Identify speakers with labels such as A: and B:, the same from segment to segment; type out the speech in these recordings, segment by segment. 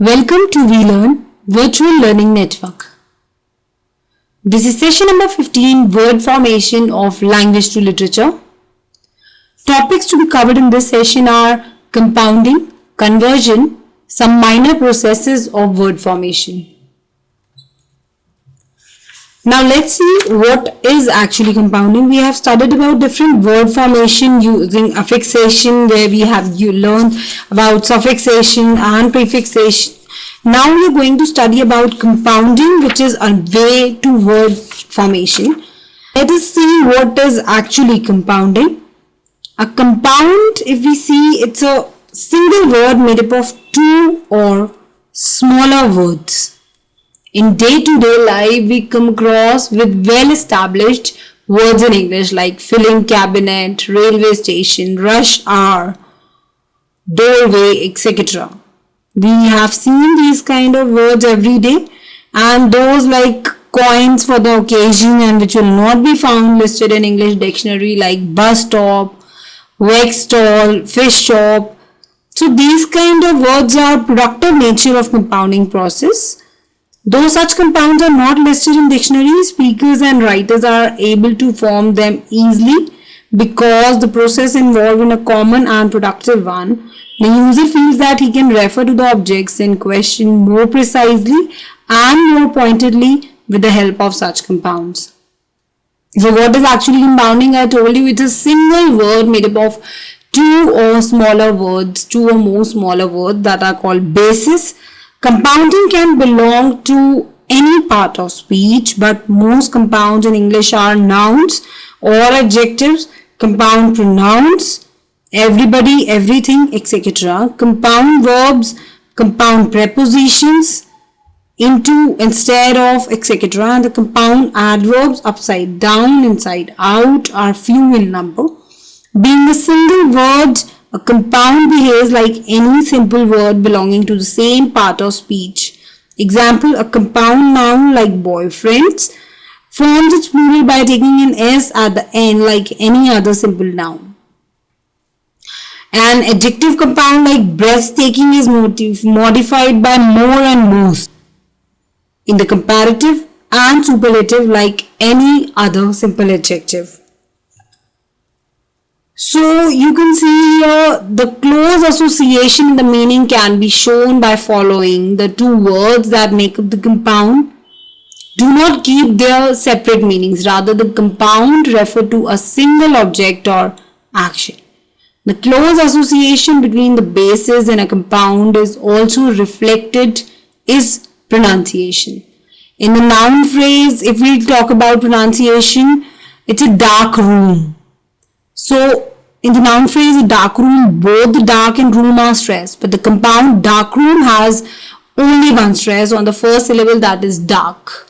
A: Welcome to VLearn Virtual Learning Network. This is session number 15, Word Formation of Language to Literature. Topics to be covered in this session are compounding, conversion, some minor processes of word formation. Now let's see what is actually compounding. We have studied about different word formation using affixation, where we have learned about suffixation and prefixation. Now we are going to study about compounding, which is a way to word formation. Let us see what is actually compounding. A compound, if we see, it's a single word made up of two or smaller words. In day-to-day life, we come across with well-established words in English like filling cabinet, railway station, rush hour, doorway, etc. We have seen these kind of words every day, and those like coins for the occasion and which will not be found listed in English dictionary like bus stop, wax stall, fish shop. So these kind of words are productive nature of compounding process. Though such compounds are not listed in dictionaries, speakers and writers are able to form them easily because the process involved in a common and productive one. The user feels that he can refer to the objects in question more precisely and more pointedly with the help of such compounds. So what is actually compounding? I told you it's a single word made up of two or smaller words, two or more smaller words that are called bases. Compounding can belong to any part of speech, but most compounds in English are nouns or adjectives, compound pronouns, everybody, everything, etc. Compound verbs, compound prepositions, into, instead of, etc. And the compound adverbs, upside down, inside out, are few in number. Being a single word, a compound behaves like any simple word belonging to the same part of speech. Example, a compound noun like boyfriends forms its plural by taking an S at the end like any other simple noun. An adjective compound like breathtaking is modified by more and most in the comparative and superlative like any other simple adjective. So you can see here the close association in the meaning can be shown by following the two words that make up the compound. Do not keep their separate meanings. Rather, the compound refer to a single object or action. The close association between the bases in a compound is also reflected is pronunciation. In the noun phrase, if we talk about pronunciation, it's a dark room. So, in the noun phrase, dark room, both the dark and room are stressed, but the compound dark room has only one stress on the first syllable, that is dark.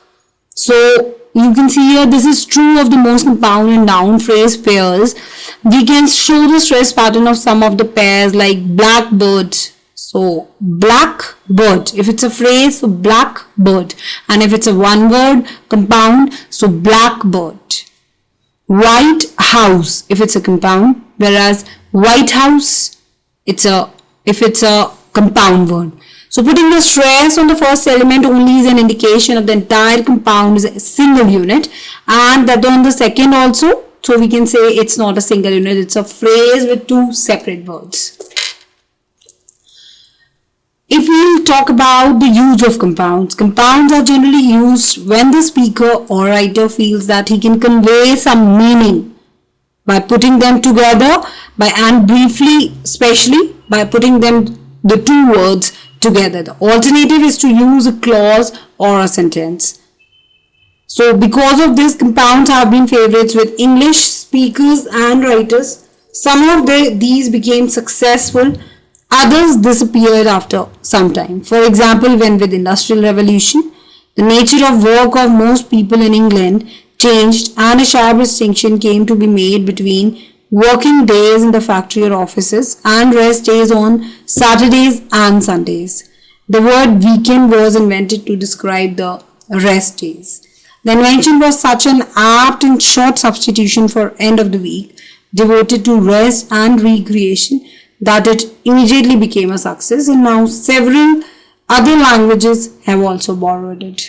A: So, you can see here this is true of the most compound and noun phrase pairs. We can show the stress pattern of some of the pairs like blackbird. So, blackbird, if it's a phrase, so blackbird, and if it's a one word compound, so blackbird. White house, if it's a compound, whereas white house, if it's a compound word. So putting the stress on the first element only is an indication of the entire compound is a single unit, and that on the second also. So we can say it's not a single unit, it's a phrase with two separate words. If we talk about the use of compounds, compounds are generally used when the speaker or writer feels that he can convey some meaning by putting them together and briefly, especially by putting them the two words together. The alternative is to use a clause or a sentence. So because of this, compounds have been favorites with English speakers and writers. Some of these became successful. Others disappeared after some time. For example, when with Industrial Revolution, the nature of work of most people in England changed and a sharp distinction came to be made between working days in the factory or offices and rest days on Saturdays and Sundays. The word weekend was invented to describe the rest days. The invention was such an apt and short substitution for end of the week devoted to rest and recreation that it immediately became a success, and now several Other languages have also borrowed it.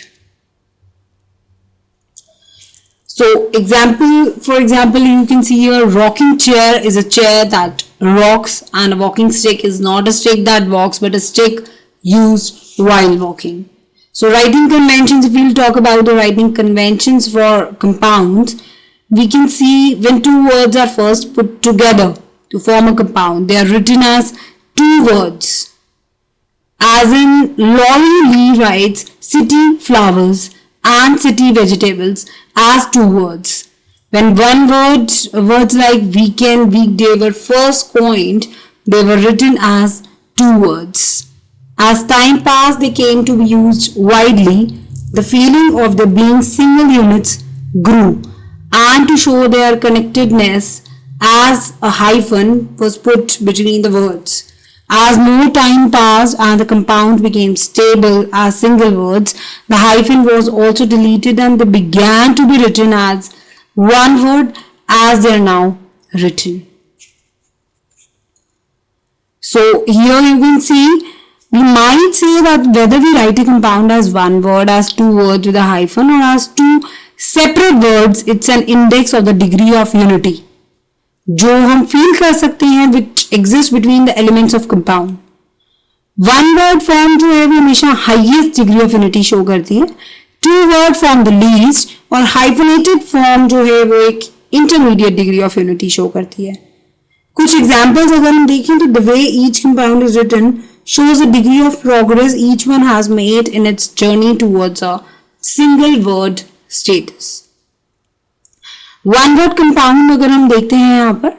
A: So for example, you can see here rocking chair is a chair that rocks, and a walking stick is not a stick that walks but a stick used while walking. So writing conventions, if we'll talk about the writing conventions for compounds, we can see when two words are first put together to form a compound, they are written as two words. As in, Laurie Lee writes city flowers and city vegetables as two words. When words like weekend, weekday were first coined, they were written as two words. As time passed, they came to be used widely. The feeling of them being single units grew, and to show their connectedness, as a hyphen was put between the words. As more time passed and the compounds became stable as single words, the hyphen was also deleted and they began to be written as one word as they are now written. So here you can see, we might say that whether we write a compound as one word, as two words with a hyphen, or as two separate words, it's an index of the degree of unity जो हम feel कर सकते हैं which exists between the elements of compound. One word form जो है वो हमेशा highest degree of unity show करती है, two word form the least, और hyphenated form जो है वो एक intermediate degree of unity show करती है. कुछ examples अगर हम देखें तो the way each compound is written shows the degree of progress each one has made in its journey towards a single word status. One word compound अगर हम देखते हैं यहाँ पर,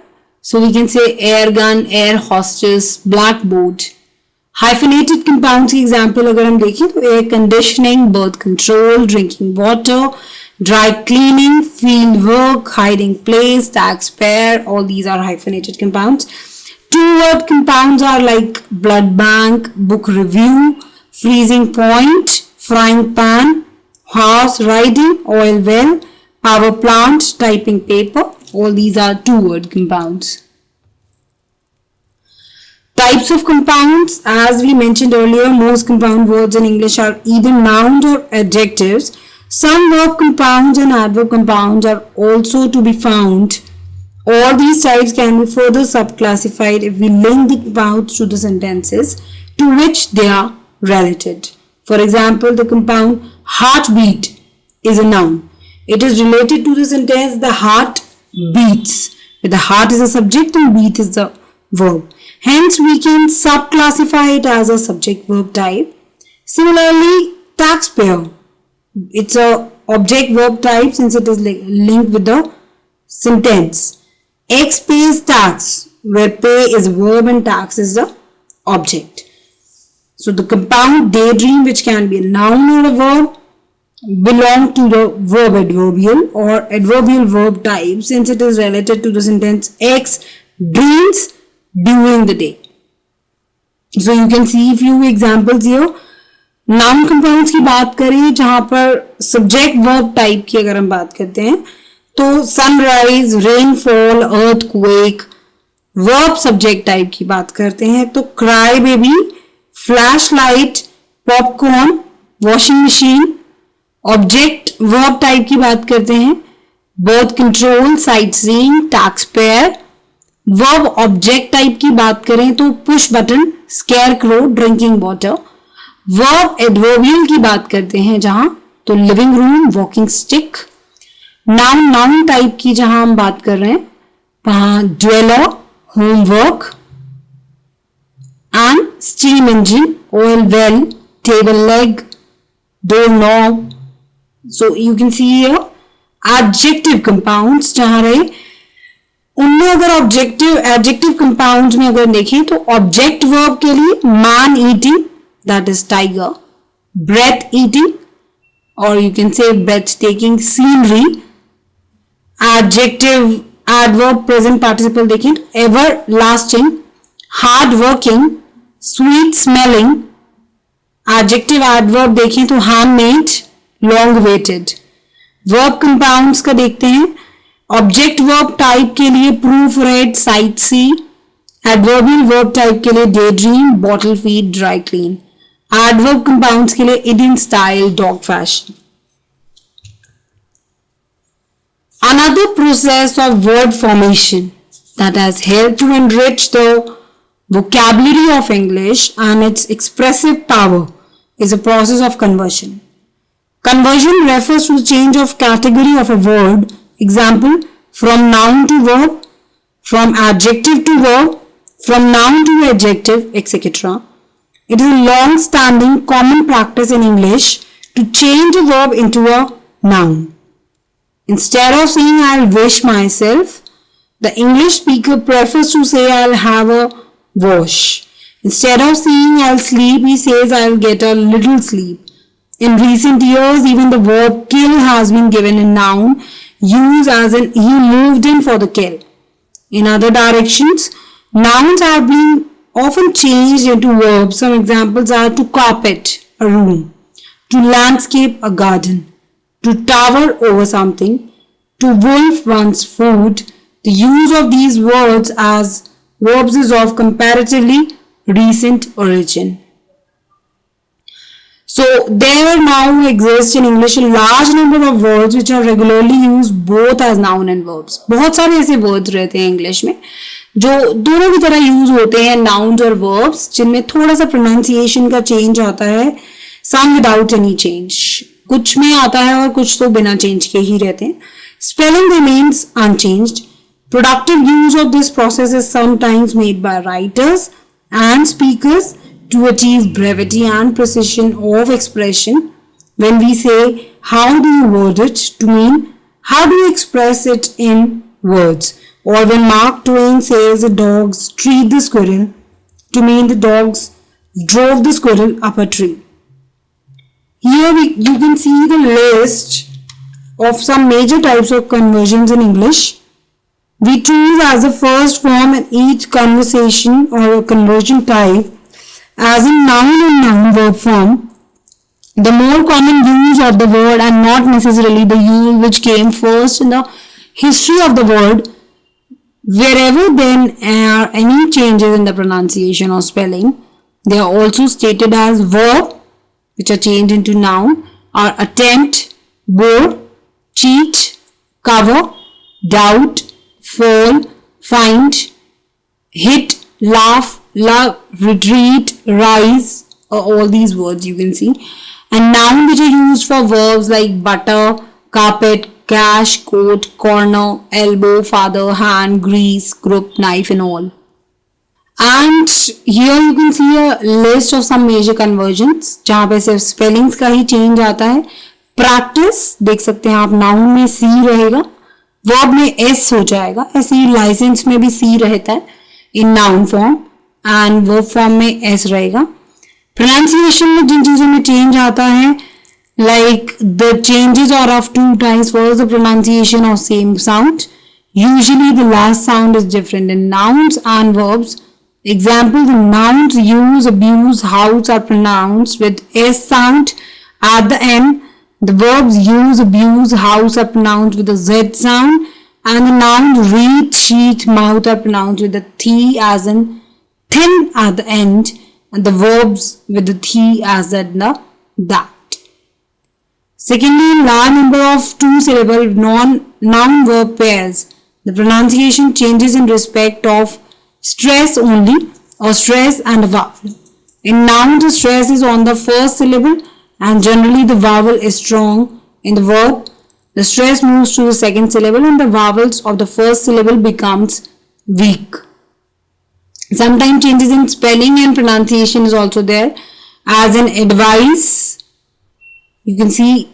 A: so we can say air gun, air hostess, blackboard. Hyphenated compounds की example अगर हम देखें तो air conditioning, birth control, drinking water, dry cleaning, field work, hiding place, taxpayer, all these are hyphenated compounds. Two word compounds are like blood bank, book review, freezing point, frying pan, horse riding, oil well, power plant, typing paper, all these are two word compounds. Types of compounds, as we mentioned earlier, most compound words in English are either nouns or adjectives. Some verb compounds and adverb compounds are also to be found. All these types can be further subclassified if we link the compounds to the sentences to which they are related. For example, the compound heartbeat is a noun. It is related to the sentence the heart beats, where the heart is a subject and beat is the verb. Hence, we can subclassify it as a subject-verb type. Similarly, taxpayer, it's a object-verb type since it is linked with the sentence. X pays tax, where pay is a verb and tax is the object. So, the compound daydream, which can be a noun or a verb, belong to the verb adverbial or adverbial verb type since it is related to the sentence X dreams during the day. So you can see few examples here. Noun compounds की बात करें जहां पर subject verb type की अगर हम बात करते हैं तो sunrise, rainfall, earthquake, verb subject type की बात करते हैं तो cry baby, flashlight, popcorn, washing machine. Object verb type की बात करते हैं birth control, sight seeing, taxpayer. Verb object type की बात करें तो push button, square crow, drinking water. Verb adverbial की बात करते हैं जहां तो living room, walking stick. Noun type की जहां हम बात कर रहे हैं वहां dweller, homework and steam engine, oil well, table leg, door knob. So you can see here adjective compounds जहां रहे उनमें अगर adjective compounds में अगर देखें तो object verb के लिए man eating, that is tiger, breath eating or you can say breathtaking scenery. Adjective adverb present participle देखें तो everlasting, hard working, sweet smelling. Adjective adverb देखें तो handmade, long waited. Verb compounds का देखते हैं object verb type के लिए proof red, site सी. Adverbial verb type के लिए day dream, bottle feed, dry clean. Adverb compounds के लिए Indian style, dog fashion. Another process of word formation that has helped to enrich the vocabulary of English and its expressive power is a process of conversion. Conversion refers to the change of category of a word. Example, from noun to verb, from adjective to verb, from noun to adjective, etc. It is a long-standing common practice in English to change a verb into a noun. Instead of saying I'll wish myself, the English speaker prefers to say I'll have a wash. Instead of saying I'll sleep, he says I'll get a little sleep. In recent years, even the verb kill has been given a noun used as in he moved in for the kill. In other directions, nouns have been often changed into verbs. Some examples are to carpet a room, to landscape a garden, to tower over something, to wolf one's food. The use of these words as verbs is of comparatively recent origin. So there now exists in English a large number of words which are regularly used both as noun and verbs. बहुत सारे ऐसे words रहते हैं English में जो दोनों की तरह यूज होते हैं, nouns और verbs, जिनमें थोड़ा सा pronunciation का change आता है, some without any change. कुछ में आता है और कुछ तो बिना change के ही रहते हैं. Spelling remains unchanged. Productive use of this process is sometimes made by writers and speakers to achieve brevity and precision of expression. When we say how do you word it, to mean how do you express it in words, or when Mark Twain says the dogs treat the squirrel, to mean the dogs drove the squirrel up a tree. Here you can see the list of some major types of conversions in English. We choose as the first form in each conversation or a conversion type as in noun and noun verb form, the more common use of the word and not necessarily the use which came first in the history of the word. Wherever then are any changes in the pronunciation or spelling, they are also stated as verb, which are changed into noun, or attempt, bore, cheat, cover, doubt, fall, find, hit, laugh, love, retreat, rise, all these words you can see. And noun which are used for verbs like butter, carpet, cash, coat, corner, elbow, father, hand, grease, group, knife and all. And here you can see a list of some major conversions जहाँ पे सिर्फ spellings का ही change आता है. Practice देख सकते हैं आप, noun में C रहेगा, verb में S हो जाएगा. ऐसे ही license में भी C रहता है in noun form and verb form में S रहेगा. Pronunciation में जिन चीजों में change आता है, like the changes are of two types. First, the pronunciation of same sound. Usually the last sound is different in nouns and verbs. Example, the nouns use, abuse, house are pronounced with S sound at the end. The verbs use, abuse, house are pronounced with a Z sound. And the nouns read, sheet, mouth are pronounced with the T as in thin at the end. And the verbs with the T as in the that. Secondly, in large number of two-syllable noun verb pairs, the pronunciation changes in respect of stress only or stress and a vowel. In nouns, the stress is on the first syllable and generally the vowel is strong. In the verb, the stress moves to the second syllable and the vowels of the first syllable becomes weak. Sometimes changes in spelling and pronunciation is also there, as in advice. You can see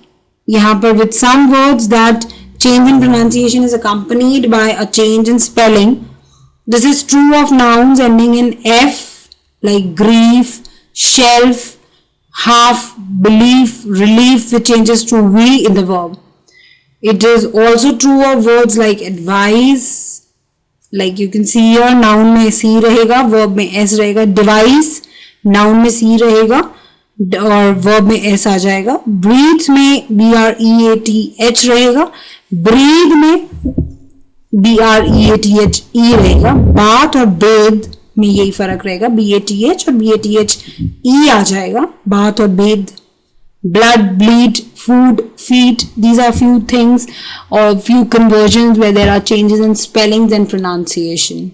A: यहाँ पर with some words that change in pronunciation is accompanied by a change in spelling. This is true of nouns ending in F like grief, shelf, half, belief, relief, which changes to V in the verb. It is also true of words like advise, like you can see here, noun में C रहेगा, verb में S रहेगा. Device, noun में C रहेगा और verb में S आ जाएगा. Breathe में BREATH रहेगा. Breathe में BREATHE रहेगा. Bath और bathe में यही फर्क रहेगा, BATH और BATHE आ जाएगा, बात और बेद. Blood, bleed, food, feet, these are few things or few conversions where there are changes in spellings and pronunciation.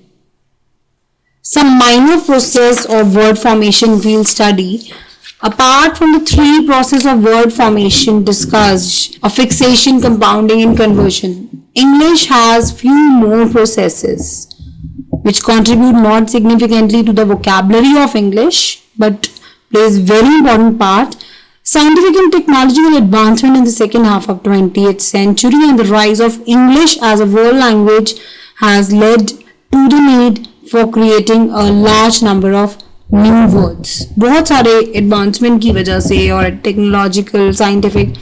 A: Some minor process of word formation we'll study. Apart from the three process of word formation discussed, affixation, compounding and conversion, English has few more processes which contribute not significantly to the vocabulary of English but plays very important part. Scientific and technological advancement in the second half of 20th century and the rise of English as a world language has led to the need for creating a large number of new words. बहुत सारे advancement की वजह से और technological, scientific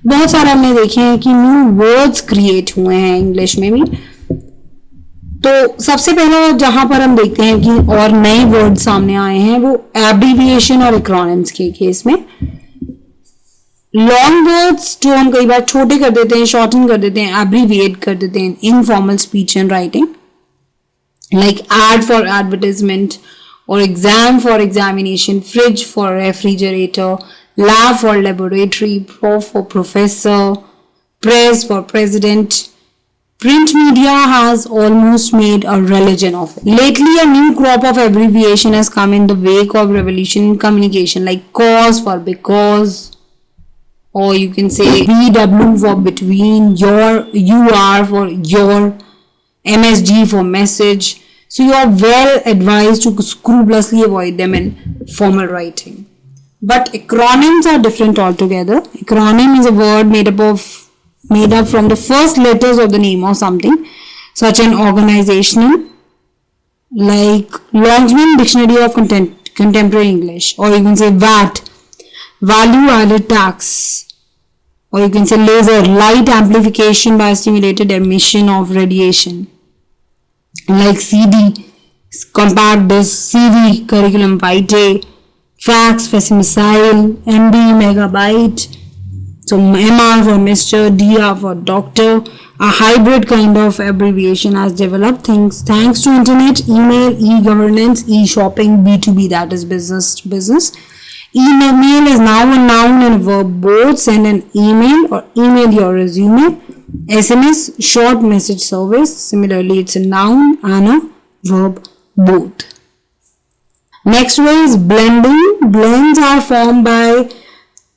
A: बहुत सारे हमने देखे हैं कि new words create हुए हैं English में भी. तो सबसे पहला जहां पर हम देखते हैं कि और नए वर्ड सामने आए हैं वो एब्रीविएशन और एक्रोनिम्स के केस में. लॉन्ग वर्ड्स जो हम कई बार छोटे कर देते हैं, शॉर्टन कर देते हैं, एब्रीविएट कर देते हैं informal speech and writing, like ad for advertisement और exam for examination, fridge for refrigerator, lab for laboratory, prof for professor, pres for president. Print media has almost made a religion of it. Lately, a new crop of abbreviation has come in the wake of revolution in communication, like cause for because, or you can say BW for between, your, UR for your, MSG for message. So you are well advised to scrupulously avoid them in formal writing. But acronyms are different altogether. Acronym is a word made up from the first letters of the name of something, such an organizational, like Longman Dictionary of Contemporary English, or you can say VAT, value added tax, or you can say laser, light amplification by stimulated emission of radiation, like CD, compact disc, CD, curriculum vitae, fax, facsimile, MB, megabyte. So MR for Mr, DR for Doctor. A hybrid kind of abbreviation has developed thanks to internet, email, e-governance, e-shopping, B2B, that is business to business. Email is now a noun and a verb both. Send an email or email your resume. SMS, short message service. Similarly, it's a noun and a verb both. Next way is blending. Blends are formed by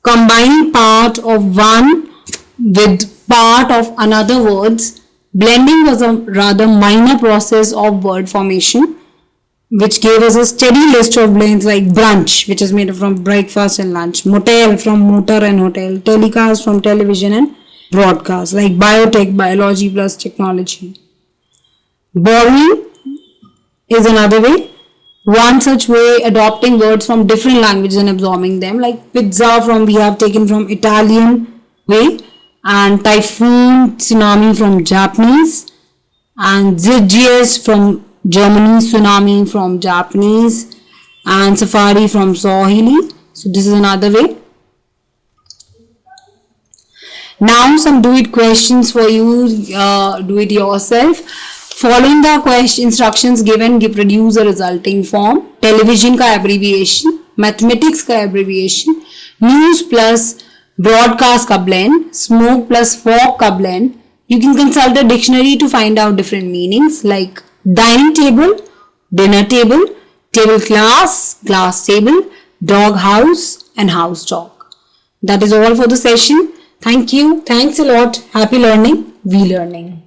A: combining part of one with part of another words. Blending was a rather minor process of word formation which gave us a steady list of blends, like brunch, which is made from breakfast and lunch, motel from motor and hotel, telecast from television and broadcast, like biotech, biology plus technology. Borrowing is another way. One such way, adopting words from different languages and absorbing them, like pizza we have taken from Italian way, and typhoon, tsunami from Japanese, and ZGS from Germany, tsunami from Japanese, and safari from Swahili. So this is another way. Now some do it questions for you. Do it yourself. Following the instructions given, produce a resulting form. Television का abbreviation, mathematics का abbreviation, news plus broadcast का blend, smoke plus fog का blend. You can consult a dictionary to find out different meanings, like dining table, dinner table, table class, glass table, dog house and house dog. That is all for the session. Thank you. Thanks a lot. Happy learning. We learning.